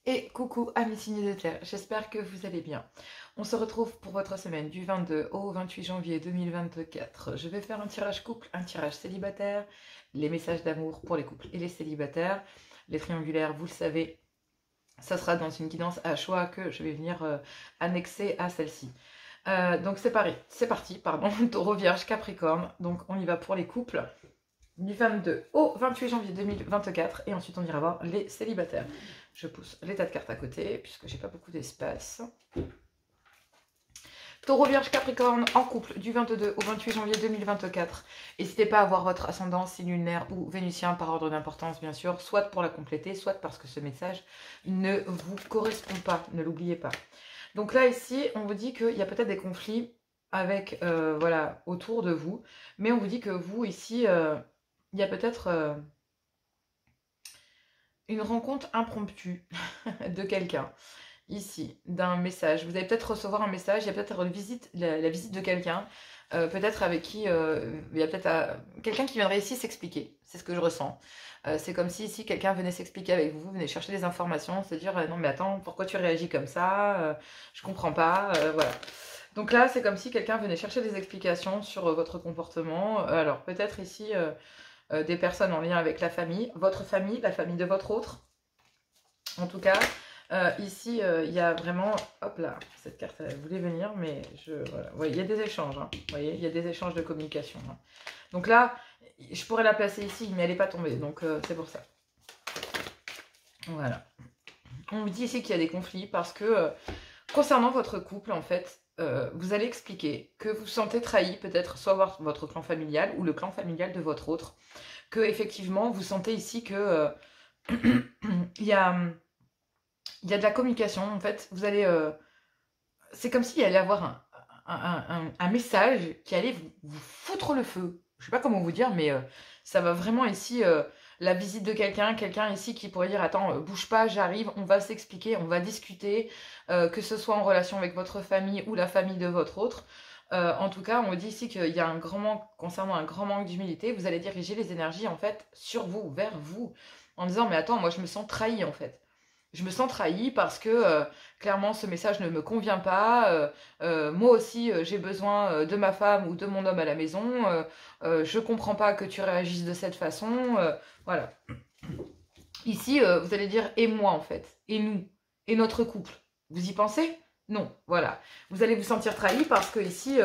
Et coucou amis signes de terre, j'espère que vous allez bien. On se retrouve pour votre semaine du 22 au 28 janvier 2024. Je vais faire un tirage couple, un tirage célibataire, les messages d'amour pour les couples et les célibataires. Les triangulaires, vous le savez, ça sera dans une guidance à choix que je vais venir annexer à celle-ci. Donc c'est parti, pardon, Taureau, Vierge, Capricorne. Donc on y va pour les couples du 22 au 28 janvier 2024 et ensuite on ira voir les célibataires. Je pousse les tas de cartes à côté puisque j'ai pas beaucoup d'espace. Taureau, Vierge, Capricorne en couple du 22 au 28 janvier 2024. N'hésitez pas à voir votre ascendant, signe lunaire ou vénusien par ordre d'importance bien sûr, soit pour la compléter, soit parce que ce message ne vous correspond pas, ne l'oubliez pas. Donc là ici, on vous dit qu'il y a peut-être des conflits avec, voilà, autour de vous, mais on vous dit que vous ici, il y a peut-être une rencontre impromptue de quelqu'un. Ici, d'un message. Vous allez peut-être recevoir un message, il y a peut-être une visite, la visite de quelqu'un, peut-être avec qui, il y a peut-être quelqu'un qui viendrait ici s'expliquer. C'est ce que je ressens. C'est comme si ici quelqu'un venait s'expliquer avec vous, venait chercher des informations, se dire non mais attends, pourquoi tu réagis comme ça, je comprends pas, voilà. Donc là, c'est comme si quelqu'un venait chercher des explications sur votre comportement. Alors peut-être ici des personnes en lien avec la famille, la famille de votre autre. En tout cas, ici, il y a vraiment... Hop là, cette carte, elle voulait venir, mais voilà. Ouais, il y a des échanges, hein. Vous voyez, il y a des échanges de communication. Hein. Donc là, je pourrais la placer ici, mais elle n'est pas tombée, donc c'est pour ça. Voilà. On me dit ici qu'il y a des conflits parce que, concernant votre couple, en fait, vous allez expliquer que vous sentez trahi, peut-être soit votre clan familial ou le clan familial de votre autre, que effectivement vous sentez ici que il y a de la communication. En fait, vous allez, c'est comme s'il allait avoir un message qui allait vous foutre le feu. Je sais pas comment vous dire, mais ça va vraiment ici. La visite de quelqu'un ici qui pourrait dire attends, bouge pas, j'arrive, on va s'expliquer, on va discuter, que ce soit en relation avec votre famille ou la famille de votre autre. En tout cas, on me dit ici qu'il y a un grand manque, concernant un grand manque d'humilité, vous allez diriger les énergies en fait sur vous, vers vous, en disant mais attends, moi je me sens trahi en fait. Je me sens trahi parce que clairement ce message ne me convient pas. Moi aussi j'ai besoin de ma femme ou de mon homme à la maison. Je comprends pas que tu réagisses de cette façon. Voilà. Ici vous allez dire et moi en fait, et nous, et notre couple. Vous y pensez? Non. Voilà. Vous allez vous sentir trahi parce que ici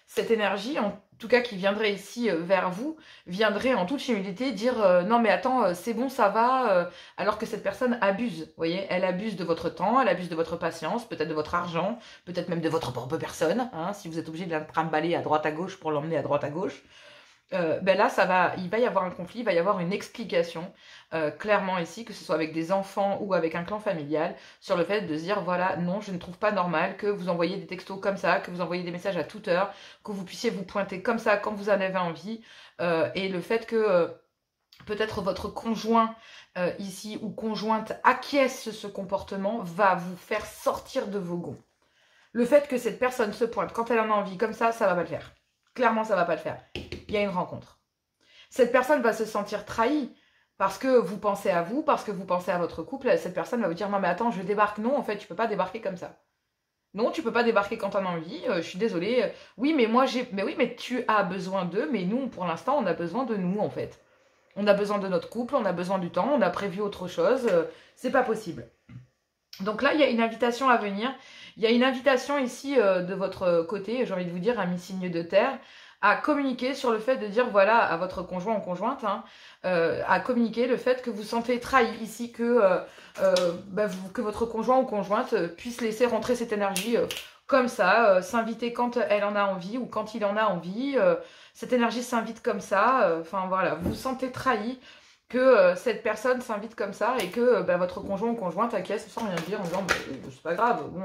cette énergie, en tout cas qui viendrait ici vers vous, viendrait en toute humilité dire non mais attends, c'est bon, ça va, alors que cette personne abuse, vous voyez, elle abuse de votre temps, elle abuse de votre patience, peut-être de votre argent, peut-être même de votre propre personne, hein, si vous êtes obligé de la trimballer à droite à gauche pour l'emmener à droite à gauche. Ben là, il va y avoir un conflit, il va y avoir une explication, clairement ici, que ce soit avec des enfants ou avec un clan familial, sur le fait de se dire, voilà, non, je ne trouve pas normal que vous envoyiez des textos comme ça, que vous envoyiez des messages à toute heure, que vous puissiez vous pointer comme ça quand vous en avez envie, et le fait que peut-être votre conjoint ici ou conjointe acquiesce ce comportement va vous faire sortir de vos gonds. Le fait que cette personne se pointe quand elle en a envie comme ça va pas le faire. Clairement, ça va pas le faire. Il y a une rencontre. Cette personne va se sentir trahie parce que vous pensez à vous, parce que vous pensez à votre couple. Cette personne va vous dire non mais attends, je débarque. Non, en fait, tu peux pas débarquer comme ça. Non, tu peux pas débarquer quand t'en as envie. Je suis désolée. Oui, mais moi mais oui, mais tu as besoin d'eux. Mais nous, pour l'instant, on a besoin de nous en fait. On a besoin de notre couple, on a besoin du temps, on a prévu autre chose. C'est pas possible. Donc là, il y a une invitation à venir. Il y a une invitation ici de votre côté, j'ai envie de vous dire, à mi-signe de terre, à communiquer sur le fait de dire, voilà, à votre conjoint ou conjointe, hein, à communiquer le fait que vous sentez trahi ici, que votre conjoint ou conjointe puisse laisser rentrer cette énergie comme ça, s'inviter quand elle en a envie ou quand il en a envie. Cette énergie s'invite comme ça. Enfin voilà, vous vous sentez trahi que cette personne s'invite comme ça et que votre conjoint ou conjointe acquiesce sans rien dire en disant c'est pas grave, bon,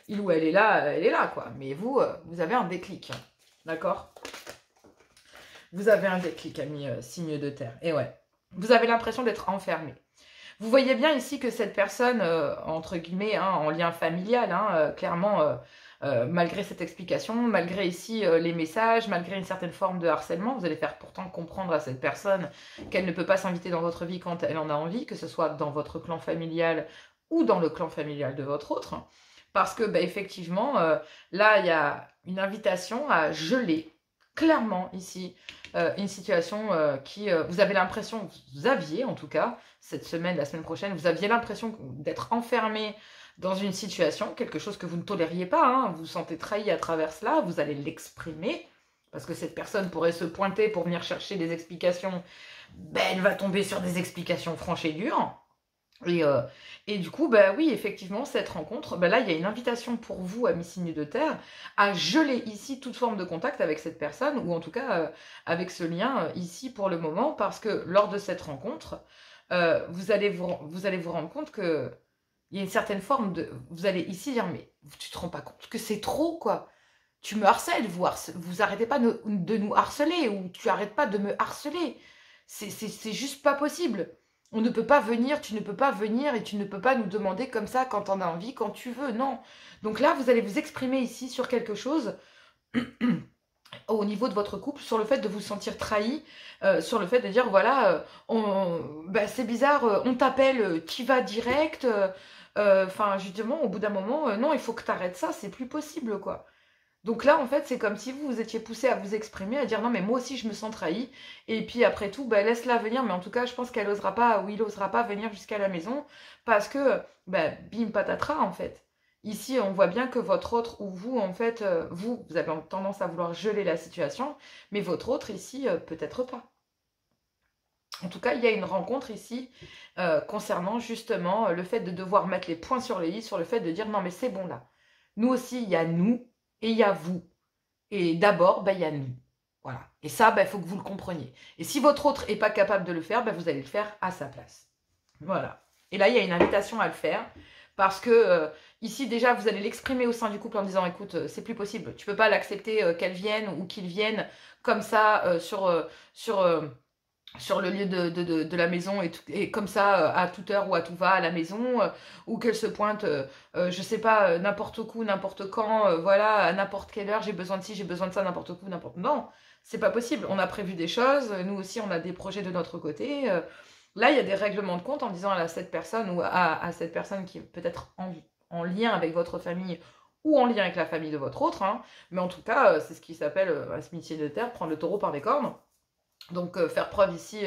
il ou elle est là, quoi. Mais vous, vous avez un déclic, d'accord? Vous avez un déclic, ami signe de terre. Et ouais, vous avez l'impression d'être enfermé. Vous voyez bien ici que cette personne, entre guillemets, hein, en lien familial, hein, clairement, malgré cette explication, malgré ici les messages, malgré une certaine forme de harcèlement, vous allez faire pourtant comprendre à cette personne qu'elle ne peut pas s'inviter dans votre vie quand elle en a envie, que ce soit dans votre clan familial ou dans le clan familial de votre autre. Parce que, bah, effectivement, là, il y a une invitation à geler clairement ici une situation qui, vous avez l'impression, vous aviez en tout cas, cette semaine, la semaine prochaine, vous aviez l'impression d'être enfermé dans une situation, quelque chose que vous ne tolériez pas, hein, vous vous sentez trahi à travers cela, vous allez l'exprimer, parce que cette personne pourrait se pointer pour venir chercher des explications, ben, elle va tomber sur des explications franches et dures. Et du coup, bah oui, effectivement, cette rencontre, bah là, il y a une invitation pour vous, amis signes de terre, à geler ici toute forme de contact avec cette personne, ou en tout cas avec ce lien ici pour le moment, parce que lors de cette rencontre, vous allez vous rendre compte que il y a une certaine forme de... Vous allez ici dire, mais tu te rends pas compte que c'est trop, quoi. Tu me harcèles, vous arrêtez pas de nous harceler, ou tu arrêtes pas de me harceler. C'est juste pas possible. On ne peut pas venir, tu ne peux pas venir et tu ne peux pas nous demander comme ça quand on a envie, quand tu veux, non. Donc là, vous allez vous exprimer ici sur quelque chose au niveau de votre couple, sur le fait de vous sentir trahi, sur le fait de dire, voilà, bah, c'est bizarre, on t'appelle, tu vas direct, enfin, justement, au bout d'un moment, non, il faut que tu arrêtes ça, c'est plus possible, quoi. Donc là, en fait, c'est comme si vous étiez poussé à vous exprimer, à dire non, mais moi aussi, je me sens trahi. Et puis après tout, bah, laisse-la venir. Mais en tout cas, je pense qu'elle osera pas, ou il osera pas venir jusqu'à la maison parce que, bah, bim patatras, en fait. Ici, on voit bien que votre autre ou vous, en fait, vous avez tendance à vouloir geler la situation, mais votre autre ici, peut-être pas. En tout cas, il y a une rencontre ici concernant justement le fait de devoir mettre les points sur les i, sur le fait de dire non, mais c'est bon là. Nous aussi, il y a nous et il y a vous. Et d'abord, bah, il y a nous. Voilà. Et ça, il faut que vous le compreniez. Et si votre autre n'est pas capable de le faire, bah, vous allez le faire à sa place. Voilà. Et là, il y a une invitation à le faire. Parce que ici, déjà, vous allez l'exprimer au sein du couple en disant, écoute, c'est plus possible. Tu peux pas l'accepter qu'elle vienne ou qu'il vienne comme ça sur le lieu de la maison et comme ça à toute heure ou à tout va à la maison ou qu'elle se pointe je sais pas n'importe où n'importe quand voilà à n'importe quelle heure j'ai besoin de ci j'ai besoin de ça n'importe où n'importe non c'est pas possible on a prévu des choses nous aussi on a des projets de notre côté là il y a des règlements de compte en disant à cette personne ou à cette personne qui est peut-être en lien avec votre famille ou en lien avec la famille de votre autre hein, mais en tout cas c'est ce qui s'appelle un métier de terre prendre le taureau par les cornes. Donc faire preuve ici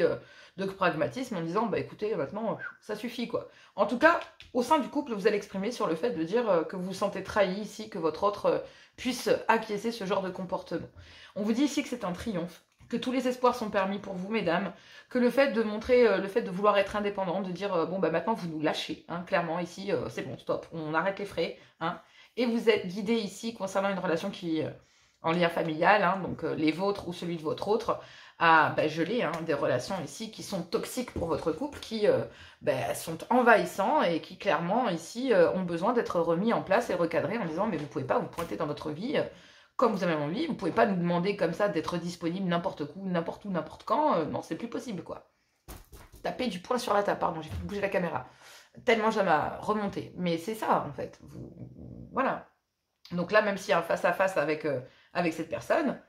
de pragmatisme en disant bah écoutez maintenant ça suffit quoi. En tout cas au sein du couple vous allez exprimer sur le fait de dire que vous vous sentez trahi ici, que votre autre puisse acquiescer ce genre de comportement. On vous dit ici que c'est un triomphe, que tous les espoirs sont permis pour vous mesdames, que le fait de montrer, le fait de vouloir être indépendant, de dire bon bah maintenant vous nous lâchez, hein, clairement ici c'est bon stop, on arrête les frais, hein, et vous êtes guidé ici concernant une relation qui en lien familial, hein, donc les vôtres ou celui de votre autre, à geler hein, des relations ici qui sont toxiques pour votre couple, qui sont envahissants et qui clairement ici ont besoin d'être remis en place et recadrés en disant mais vous pouvez pas vous pointer dans notre vie comme vous avez envie, vous pouvez pas nous demander comme ça d'être disponible n'importe où, n'importe quand, non c'est plus possible quoi. Taper du poing sur la table, pardon, j'ai fait bouger la caméra, tellement ça m'a remonté, mais c'est ça en fait, voilà. Donc là même s'il y a un face à face avec cette personne,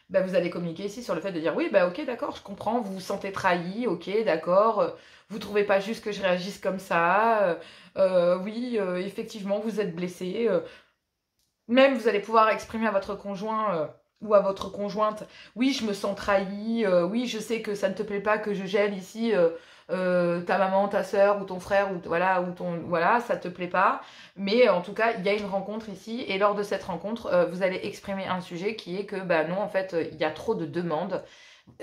bah, vous allez communiquer ici sur le fait de dire oui, bah ok, d'accord, je comprends, vous vous sentez trahi, ok, d'accord, vous trouvez pas juste que je réagisse comme ça, oui, effectivement, vous êtes blessé. Même vous allez pouvoir exprimer à votre conjoint ou à votre conjointe, oui, je me sens trahi, oui, je sais que ça ne te plaît pas que je gèle ici ta maman, ta soeur ou ton frère, voilà, ça te plaît pas. Mais en tout cas, il y a une rencontre ici et lors de cette rencontre, vous allez exprimer un sujet qui est que, bah non, en fait, il y a trop de demandes.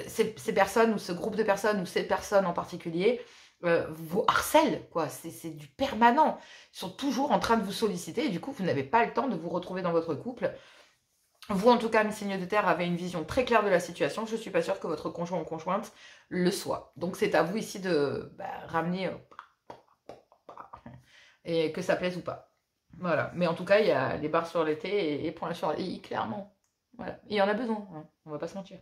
Ces personnes ou ce groupe de personnes ou ces personnes en particulier vous harcèlent, quoi. C'est du permanent. Ils sont toujours en train de vous solliciter et du coup, vous n'avez pas le temps de vous retrouver dans votre couple. Vous, en tout cas, mes signes de terre, avez une vision très claire de la situation. Je ne suis pas sûre que votre conjoint ou conjointe le soit. Donc, c'est à vous ici de ramener et que ça plaise ou pas. Voilà. Mais en tout cas, il y a les barres sur les T et points sur les I, clairement. Voilà. Et il y en a besoin, hein. On va pas se mentir.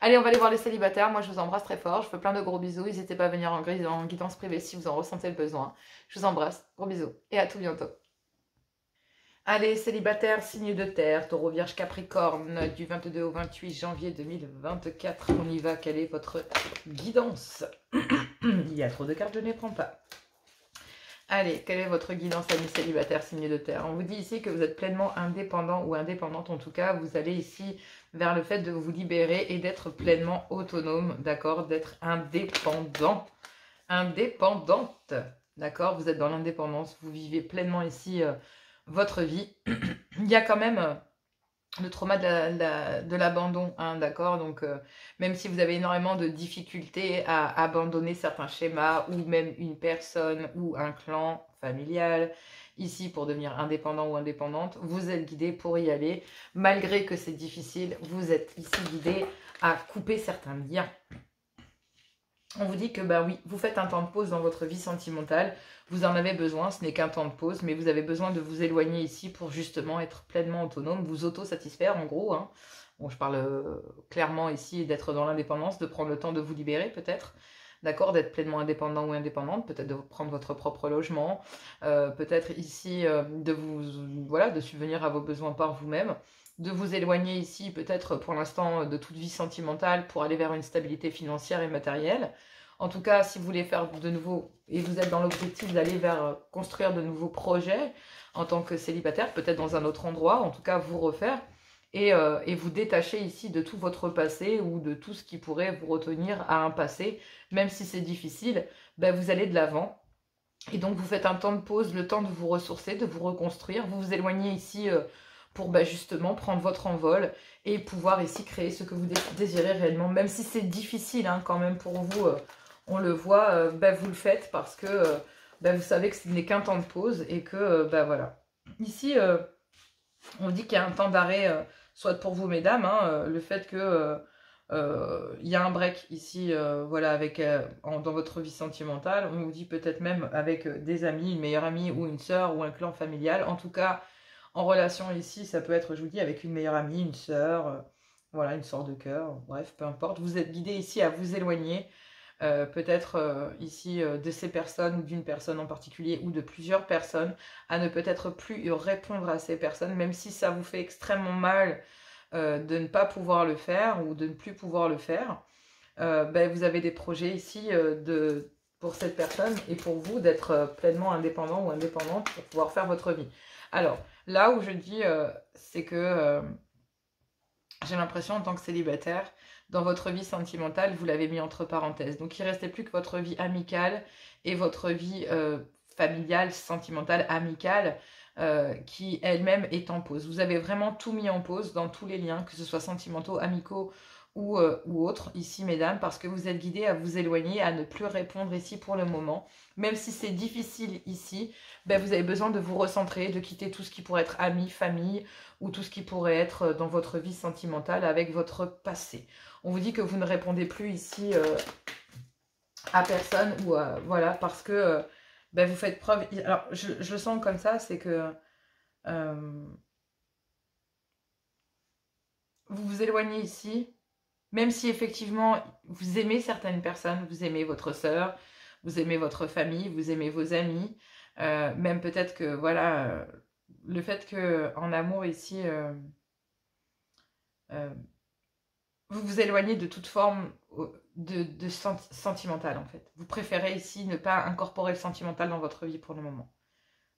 Allez, on va aller voir les célibataires. Moi, je vous embrasse très fort. Je fais plein de gros bisous. N'hésitez pas à venir en guidance privée si vous en ressentez le besoin. Je vous embrasse. Gros bisous. Et à tout bientôt. Allez, célibataire, signe de terre, taureau, vierge, capricorne, du 22 au 28 janvier 2024. On y va, quelle est votre guidance? Il y a trop de cartes, je ne les prends pas. Allez, quelle est votre guidance amis célibataire, signe de terre? On vous dit ici que vous êtes pleinement indépendant ou indépendante. En tout cas, vous allez ici vers le fait de vous libérer et d'être pleinement autonome, d'accord? D'être indépendant, indépendante, d'accord? Vous êtes dans l'indépendance, vous vivez pleinement ici votre vie. Il y a quand même le trauma de l'abandon, hein, d'accord? Donc, même si vous avez énormément de difficultés à abandonner certains schémas, ou même une personne ou un clan familial, ici pour devenir indépendant ou indépendante, vous êtes guidé pour y aller. Malgré que c'est difficile, vous êtes ici guidé à couper certains liens. On vous dit que, bah oui, vous faites un temps de pause dans votre vie sentimentale. Vous en avez besoin, ce n'est qu'un temps de pause, mais vous avez besoin de vous éloigner ici pour justement être pleinement autonome, vous auto-satisfaire en gros. Hein. Bon, je parle clairement ici d'être dans l'indépendance, de prendre le temps de vous libérer peut-être, d'accord, d'être pleinement indépendant ou indépendante, peut-être de prendre votre propre logement, peut-être ici de vous, voilà, de subvenir à vos besoins par vous-même, de vous éloigner ici peut-être pour l'instant de toute vie sentimentale pour aller vers une stabilité financière et matérielle. En tout cas, si vous voulez faire de nouveau, et vous êtes dans l'objectif d'aller vers construire de nouveaux projets en tant que célibataire, peut-être dans un autre endroit, en tout cas vous refaire, et vous détacher ici de tout votre passé ou de tout ce qui pourrait vous retenir à un passé, même si c'est difficile, ben vous allez de l'avant. Et donc vous faites un temps de pause, le temps de vous ressourcer, de vous reconstruire, vous vous éloignez ici pour justement prendre votre envol et pouvoir ici créer ce que vous désirez réellement, même si c'est difficile hein, quand même pour vous, on le voit, vous le faites parce que vous savez que ce n'est qu'un temps de pause et que voilà. Ici, on dit qu'il y a un temps d'arrêt, soit pour vous mesdames, hein, le fait que il y a un break ici, voilà, avec dans votre vie sentimentale, on vous dit peut-être même avec des amis, une meilleure amie ou une sœur ou un clan familial, en tout cas en relation ici, ça peut être, je vous dis, avec une meilleure amie, une sœur, voilà, une sorte de cœur, bref, peu importe, vous êtes guidé ici à vous éloigner, peut-être ici de ces personnes ou d'une personne en particulier ou de plusieurs personnes, à ne peut-être plus répondre à ces personnes, même si ça vous fait extrêmement mal de ne pas pouvoir le faire ou de ne plus pouvoir le faire. Vous avez des projets ici pour cette personne et pour vous d'être pleinement indépendant ou indépendante pour pouvoir faire votre vie. Alors, là où je dis, c'est que j'ai l'impression en tant que célibataire, dans votre vie sentimentale, vous l'avez mis entre parenthèses. Donc, il ne restait plus que votre vie amicale et votre vie familiale, sentimentale, amicale, qui elle-même est en pause. Vous avez vraiment tout mis en pause dans tous les liens, que ce soit sentimentaux, amicaux ou autres, ici, mesdames, parce que vous êtes guidés à vous éloigner, à ne plus répondre ici pour le moment. Même si c'est difficile ici, vous avez besoin de vous recentrer, de quitter tout ce qui pourrait être amis, famille, ou tout ce qui pourrait être dans votre vie sentimentale avec votre passé. On vous dit que vous ne répondez plus ici à personne, ou voilà, parce que vous faites preuve... Alors, je le sens comme ça, c'est que vous vous éloignez ici, même si effectivement vous aimez certaines personnes, vous aimez votre sœur, vous aimez votre famille, vous aimez vos amis, même peut-être que voilà, le fait que en amour ici, vous vous éloignez de toute forme de sentimental en fait. Vous préférez ici ne pas incorporer le sentimental dans votre vie pour le moment.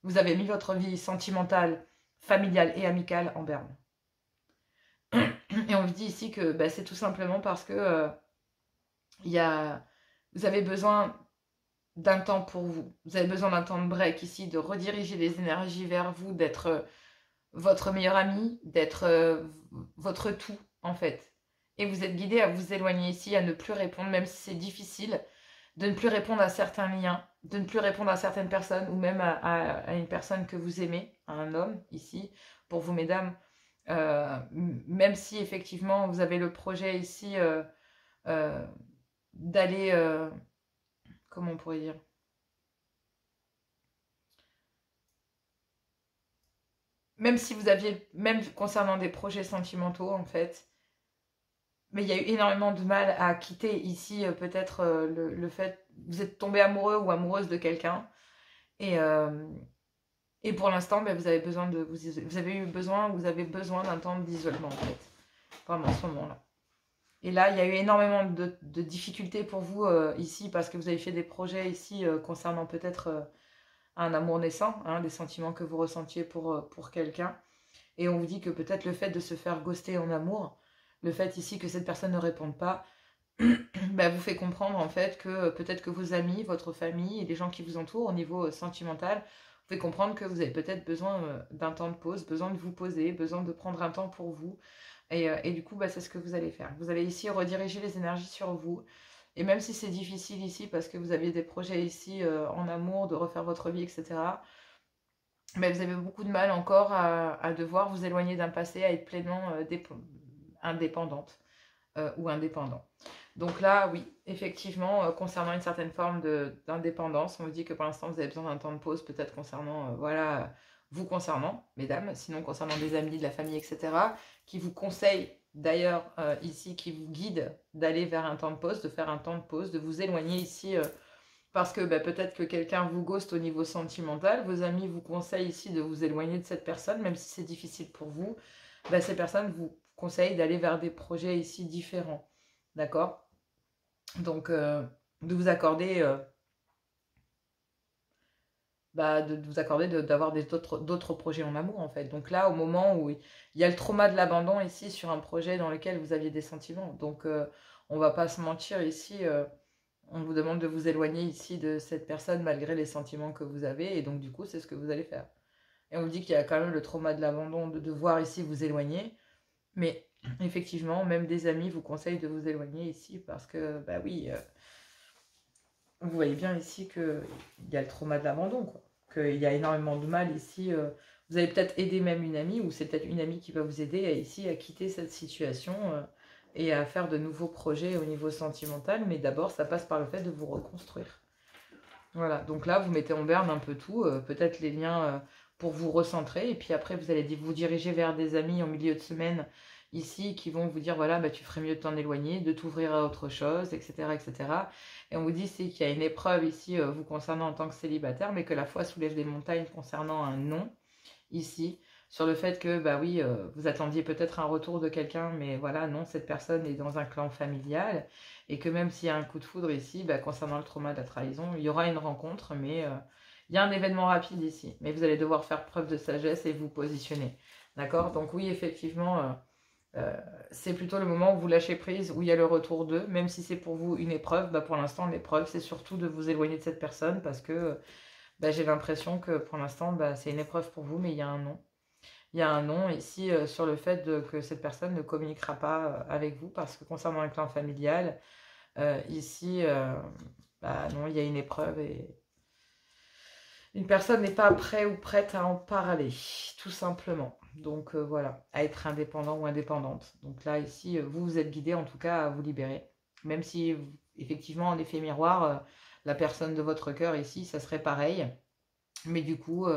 Vous avez mis votre vie sentimentale, familiale et amicale en berne. Et on vous dit ici que c'est tout simplement parce que vous avez besoin d'un temps pour vous. Vous avez besoin d'un temps de break ici, de rediriger les énergies vers vous, d'être votre meilleur ami, d'être votre tout en fait. Et vous êtes guidé à vous éloigner ici, à ne plus répondre, même si c'est difficile, de ne plus répondre à certains liens, de ne plus répondre à certaines personnes, ou même à une personne que vous aimez, à un homme ici, pour vous mesdames, même si effectivement vous avez le projet ici d'aller, comment on pourrait dire, même si vous aviez, même concernant des projets sentimentaux en fait, mais il y a eu énormément de mal à quitter ici peut-être le fait, vous êtes tombé amoureux ou amoureuse de quelqu'un, et pour l'instant vous avez besoin de, vous avez besoin d'un temps d'isolement en fait, pendant ce moment-là. Et là, il y a eu énormément de difficultés pour vous ici, parce que vous avez fait des projets ici concernant peut-être un amour naissant, hein, des sentiments que vous ressentiez pour quelqu'un. Et on vous dit que peut-être le fait de se faire ghoster en amour, le fait ici que cette personne ne réponde pas, bah, vous fait comprendre en fait que peut-être que vos amis, votre famille et les gens qui vous entourent au niveau sentimental, vous fait comprendre que vous avez peut-être besoin d'un temps de pause, besoin de vous poser, besoin de prendre un temps pour vous. Et du coup, bah, c'est ce que vous allez faire. Vous allez ici rediriger les énergies sur vous. Et même si c'est difficile ici, parce que vous aviez des projets ici en amour, de refaire votre vie, etc., mais vous avez beaucoup de mal encore à devoir vous éloigner d'un passé, à être pleinement indépendante ou indépendant. Donc là, oui, effectivement, concernant une certaine forme d'indépendance, on vous dit que pour l'instant, vous avez besoin d'un temps de pause, peut-être concernant, voilà, vous concernant, mesdames, sinon concernant des amis, de la famille, etc., qui vous conseillent d'ailleurs ici, qui vous guident d'aller vers un temps de pause, de faire un temps de pause, de vous éloigner ici, parce que bah, peut-être que quelqu'un vous ghost au niveau sentimental, vos amis vous conseillent ici de vous éloigner de cette personne, même si c'est difficile pour vous, bah, ces personnes vous conseillent d'aller vers des projets ici différents. D'accord? Donc, de vous accorder, de vous accorder d'avoir d'autres projets en amour, en fait. Donc là, au moment où il y a le trauma de l'abandon ici sur un projet dans lequel vous aviez des sentiments. Donc, on va pas se mentir ici, on vous demande de vous éloigner ici de cette personne malgré les sentiments que vous avez. Et donc, du coup, c'est ce que vous allez faire. Et on vous dit qu'il y a quand même le trauma de l'abandon, de devoir ici vous éloigner. Mais effectivement, même des amis vous conseillent de vous éloigner ici parce que, bah oui, vous voyez bien ici qu'il y a le trauma de l'abandon, quoi. Qu'il y a énormément de mal ici. Vous allez peut-être aider même une amie, ou c'est peut-être une amie qui va vous aider ici à quitter cette situation et à faire de nouveaux projets au niveau sentimental. Mais d'abord, ça passe par le fait de vous reconstruire. Voilà, donc là, vous mettez en berne un peu tout, peut-être les liens pour vous recentrer, et puis après, vous allez vous diriger vers des amis en milieu de semaine, ici, qui vont vous dire, voilà, bah, tu ferais mieux de t'en éloigner, de t'ouvrir à autre chose, etc., etc. Et on vous dit, c'est qu'il y a une épreuve ici, vous concernant en tant que célibataire, mais que la foi soulève des montagnes concernant un non, ici, sur le fait que, bah oui, vous attendiez peut-être un retour de quelqu'un, mais voilà, non, cette personne est dans un clan familial, et que même s'il y a un coup de foudre ici, bah, concernant le trauma de la trahison, il y aura une rencontre, mais il y a un événement rapide ici. Mais vous allez devoir faire preuve de sagesse et vous positionner. D'accord? Donc oui, effectivement, c'est plutôt le moment où vous lâchez prise, où il y a le retour d'eux, même si c'est pour vous une épreuve, bah, pour l'instant, l'épreuve, c'est surtout de vous éloigner de cette personne, parce que bah, j'ai l'impression que pour l'instant, bah, c'est une épreuve pour vous, mais il y a un non. Il y a un non ici sur le fait que cette personne ne communiquera pas avec vous, parce que concernant un clan familial, ici, bah, non, il y a une épreuve et une personne n'est pas prête ou prête à en parler, tout simplement. Donc voilà, à être indépendant ou indépendante. Donc là, ici, vous vous êtes guidé en tout cas à vous libérer. Même si, effectivement, en effet miroir, la personne de votre cœur ici, ça serait pareil. Mais du coup,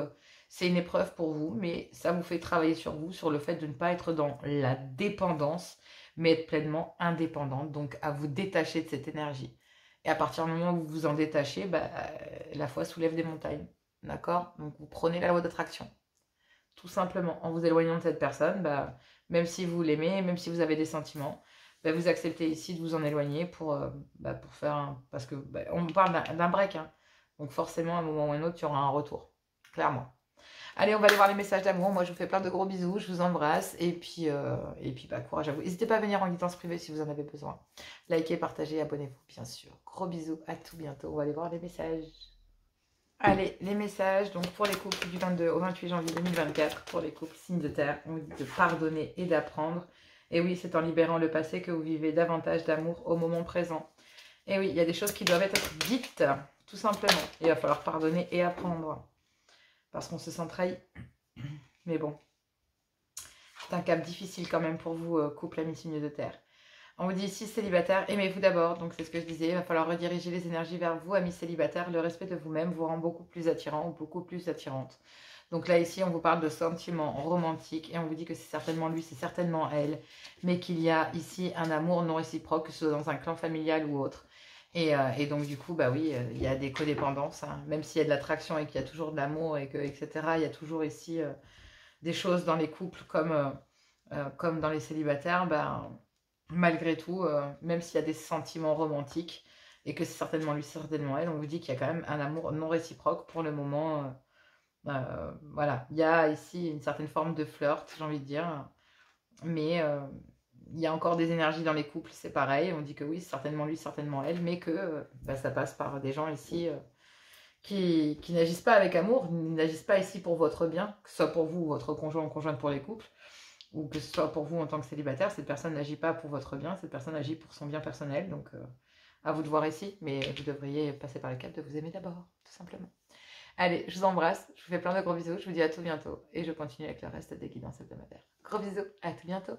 c'est une épreuve pour vous, mais ça vous fait travailler sur vous, sur le fait de ne pas être dans la dépendance, mais être pleinement indépendante, donc à vous détacher de cette énergie. Et à partir du moment où vous vous en détachez, bah, la foi soulève des montagnes. D'accord? Donc vous prenez la loi d'attraction. Tout simplement, en vous éloignant de cette personne, bah, même si vous l'aimez, même si vous avez des sentiments, bah, vous acceptez ici de vous en éloigner pour faire un... Parce que on parle d'un break, hein. Donc forcément, à un moment ou à un autre, il y aura un retour. Clairement. Allez, on va aller voir les messages d'amour. Moi, je vous fais plein de gros bisous. Je vous embrasse. Et puis bah, courage à vous. N'hésitez pas à venir en guidance privée si vous en avez besoin. Likez, partagez, abonnez-vous, bien sûr. Gros bisous. À tout bientôt. On va aller voir les messages. Allez, les messages. Donc, pour les couples du 22 au 28 janvier 2024, pour les couples signes de terre, on dit de pardonner et d'apprendre. Et oui, c'est en libérant le passé que vous vivez davantage d'amour au moment présent. Et oui, il y a des choses qui doivent être dites, tout simplement. Il va falloir pardonner et apprendre. Parce qu'on se sent trahi. Mais bon, c'est un cap difficile quand même pour vous, couple amis signes de terre. On vous dit ici, célibataire, aimez-vous d'abord. Donc c'est ce que je disais, il va falloir rediriger les énergies vers vous, amis célibataires. Le respect de vous-même vous rend beaucoup plus attirant ou beaucoup plus attirante. Donc là, ici, on vous parle de sentiments romantiques et on vous dit que c'est certainement lui, c'est certainement elle. Mais qu'il y a ici un amour non réciproque, que ce soit dans un clan familial ou autre. Et donc du coup, bah oui, il y a des codépendances, hein. Même s'il y a de l'attraction et qu'il y a toujours de l'amour, etc., il y a toujours ici des choses dans les couples comme dans les célibataires, bah, malgré tout, même s'il y a des sentiments romantiques, et que c'est certainement lui, certainement elle. On vous dit qu'il y a quand même un amour non réciproque pour le moment. Voilà, il y a ici une certaine forme de flirt, j'ai envie de dire, mais il y a encore des énergies dans les couples, c'est pareil. On dit que oui, c'est certainement lui, certainement elle, mais que ça passe par des gens ici qui n'agissent pas avec amour, n'agissent pas ici pour votre bien, que ce soit pour vous ou votre conjoint ou conjointe pour les couples, ou que ce soit pour vous en tant que célibataire. Cette personne n'agit pas pour votre bien, cette personne agit pour son bien personnel, donc à vous de voir ici, mais vous devriez passer par le cap de vous aimer d'abord, tout simplement. Allez, je vous embrasse, je vous fais plein de gros bisous, je vous dis à tout bientôt, et je continue avec le reste des guidances hebdomadaires. Gros bisous, à tout bientôt.